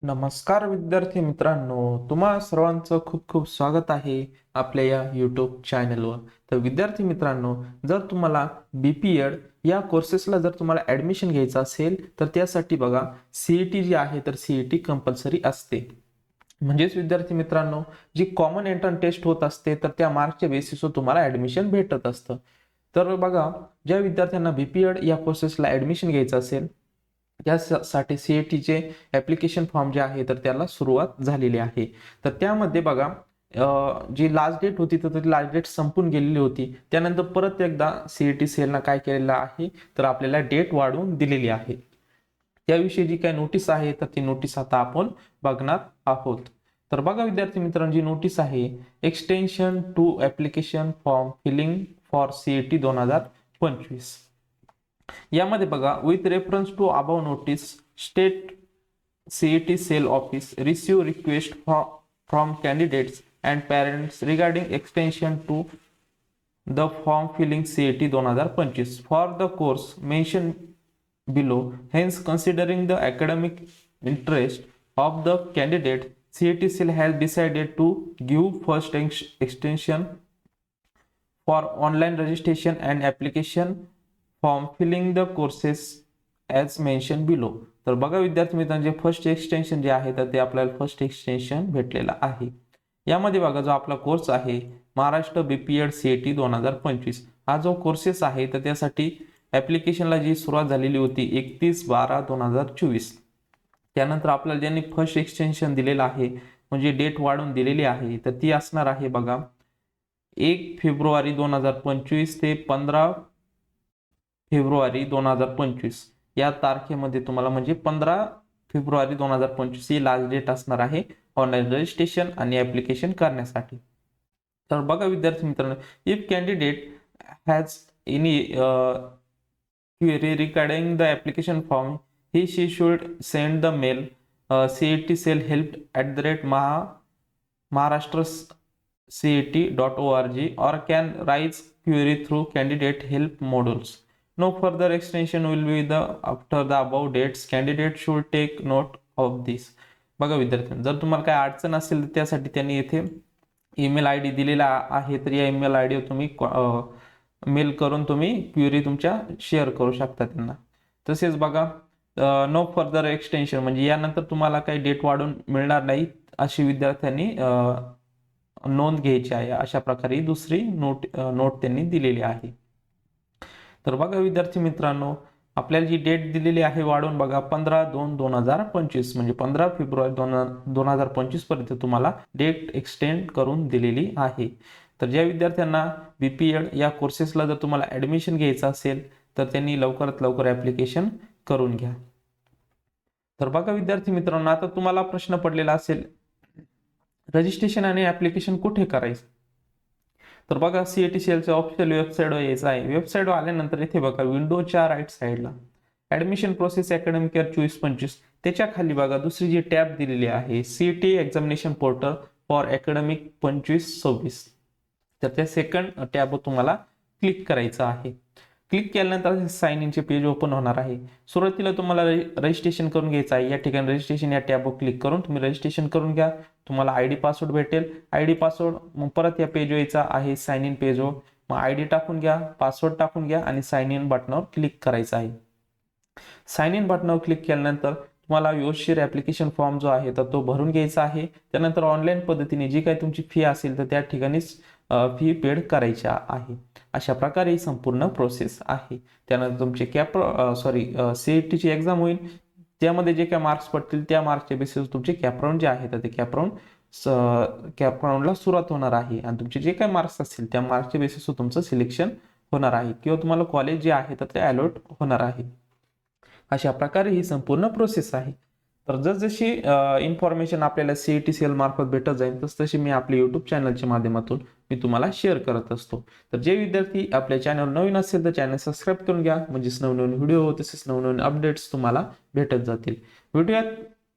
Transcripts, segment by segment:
नमस्कार विद्यार्थी मित्रांनो, तुम्हा सर्वांचं खूप खूप स्वागत आहे आपल्या या यूट्यूब चॅनलवर. तर विद्यार्थी मित्रांनो, जर तुम्हाला BPED या कोर्सेसला जर तुम्हाला ॲडमिशन घ्यायचं असेल तर त्यासाठी बघा CET जी आहे तर CET कंपल्सरी असते. म्हणजेच विद्यार्थी मित्रांनो, जी कॉमन एंट्रन्स टेस्ट होत असते तर त्या मार्कच्या बेसिसवर तुम्हाला ॲडमिशन भेटत असतं. तर बघा, ज्या विद्यार्थ्यांना BPED या कोर्सेसला ॲडमिशन घ्यायचं असेल त्यासाठी CETचे ॲप्लिकेशन फॉर्म जे आहे तर त्याला सुरुवात झालेली आहे. तर त्यामध्ये बघा जी लास्ट डेट होती तर ती लास्ट डेट संपून गेलेली होती. त्यानंतर परत एकदा CET सेलनं काय केलेलं आहे तर आपल्याला डेट वाढवून दिलेली आहे. त्याविषयी जी काही नोटीस आहे तर ती नोटीस आता आपण बघणार आहोत. तर बघा विद्यार्थी मित्रांनो, जी नोटीस आहे extension to application form filling for CET 2025. यामध्ये बघा, with reference to above notice state CET cell office receive request from candidates and parents regarding extension to the form filling CET 2025 for the course mention below. Hence, considering the academic interest of the candidate, CET cell has decided to give first extension for online registration and application form filling the courses as mentioned below. तर बघा विद्यार्थी मित्रांनो, जे first extension जे आहे तर ते आपल्याला फर्स्ट एक्सटेन्शन भेटलेलं आहे. यामध्ये बघा, जो आपला कोर्स आहे महाराष्ट्र BPED CET 2025 हा जो कोर्सेस आहे तर त्यासाठी ॲप्लिकेशनला जी सुरुवात झालेली होती 31/12/2024. त्यानंतर आपल्याला ज्यांनी फर्स्ट एक्सटेन्शन दिलेलं आहे म्हणजे डेट वाढवून दिलेली आहे तर ती असणार आहे बघा 1 फेब्रुवारी 2025 ते 15 फेब्रुवारी 2025 या तारखेमध्ये तुम्हाला म्हणजे 15 फेब्रुवारी 2025 ही लास्ट डेट असणार आहे ऑनलाईन रजिस्ट्रेशन आणि ॲप्लिकेशन करण्यासाठी. तर बघा विद्यार्थी मित्रांनो, if candidate has any query regarding the application form, she should send the mail CET cell help @ maharashtra cet.org or can raise query through candidate help modules. No further extension will be the after the above dates. Candidate should take note of this. बघा विद्यार्थ्यांनो, जर तुम्हाला काय अडचण असेल तर त्यासाठी त्यांनी येथे ईमेल ID दिलेला आहे. तर या ईमेल ID वर तुम्ही मेल करून तुम्ही क्वेरी तुमच्या शेअर करू शकता त्यांना. तसेच बघा, नो फर्दर एक्सटेन्शन म्हणजे यानंतर तुम्हाला काही डेट वाढून मिळणार नाही अशी विद्यार्थ्यांनी नोंद घ्यायची आहे. अशा प्रकारे दुसरी नोट त्यांनी दिलेली आहे. तर बघा विद्यार्थी मित्रांनो, आपल्याला जी डेट दिलेली आहे वाढवून बघा 15/2/2025 म्हणजे 15 फेब्रुवारी 2025 पर्यंत तुम्हाला डेट एक्सटेंड करून दिलेली आहे. तर ज्या विद्यार्थ्यांना BPED या कोर्सेसला जर तुम्हाला ॲडमिशन घ्यायचं असेल तर त्यांनी लवकरात लवकर ॲप्लिकेशन करून घ्या. तर बघा विद्यार्थी मित्रांनो, आता तुम्हाला प्रश्न पडलेला असेल रजिस्ट्रेशन आणि ॲप्लिकेशन कुठे करायचं. तर बघा, CET सेलच्या ऑफिशियल वेबसाईटवर यायचं आहे. वेबसाईटवर आल्यानंतर इथे बघा विंडोच्या राईट साईडला ॲडमिशन प्रोसेस अकॅडमिक इयर 24-25 त्याच्या खाली बघा दुसरी जी टॅब दिलेली आहे CET examination portal for academic 25-26. तर त्या सेकंड टॅबवर तुम्हाला क्लिक करायचं आहे. क्लिक केल्यानंतर साइन इनचे पेज ओपन होणार आहे. सुरुवातीला तुम्हाला रजिस्ट्रेशन करून घ्यायचं आहे. या ठिकाणी रजिस्ट्रेशन या टॅबवर क्लिक करून तुम्ही रजिस्ट्रेशन करून घ्या. तुम्हाला ID पासवर्ड भेटेल. ID पासवर्ड मग परत या पेजवर यायचा आहे साइन इन पेजवर. मग ID टाकून घ्या, पासवर्ड टाकून घ्या आणि साइन इन बटनावर क्लिक करायचं आहे. साइन इन बटनावर क्लिक केल्यानंतर तुम्हाला व्यवस्थित ॲप्लिकेशन फॉर्म जो आहे तर तो भरून घ्यायचा आहे. त्यानंतर ऑनलाईन पद्धतीने जी काही तुमची फी असेल तर त्या ठिकाणीच फी पेड करायच्या आहे. अशा प्रकारे ही संपूर्ण प्रोसेस आहे. त्यानंतर तुमचे CETची एक्झाम होईल. त्यामध्ये जे काही मार्क्स पडतील त्या मार्क्सच्या बेसिसवर तुमचे कॅपराऊंड जे आहे तर ते कॅपराऊंडला सुरुवात होणार आहे आणि तुमचे जे काही मार्क्स असतील त्या मार्क्सच्या बेसिसवर तुमचं सिलेक्शन होणार आहे किंवा तुम्हाला कॉलेज जे आहे तर ते अलॉट होणार आहे. अशा प्रकारे ही संपूर्ण प्रोसेस आहे. तर जसजशी इन्फॉर्मेशन आपल्याला CET सेल मार्फत भेटत जाईल तसतशी मी आपल्या यूट्यूब चॅनलच्या माध्यमातून मी तुम्हाला शेअर करत असतो. तर जे विद्यार्थी आपल्या चॅनल नवीन असेल तर चॅनल सबस्क्राईब करून घ्या, म्हणजेच नवनवीन व्हिडिओ तसेच नवनवीन अपडेट्स तुम्हाला भेटत जातील. भेटूयात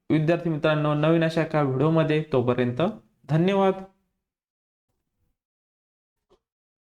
विद्यार्थी मित्रांनो नवीन अशा एका व्हिडिओमध्ये. तोपर्यंत धन्यवाद.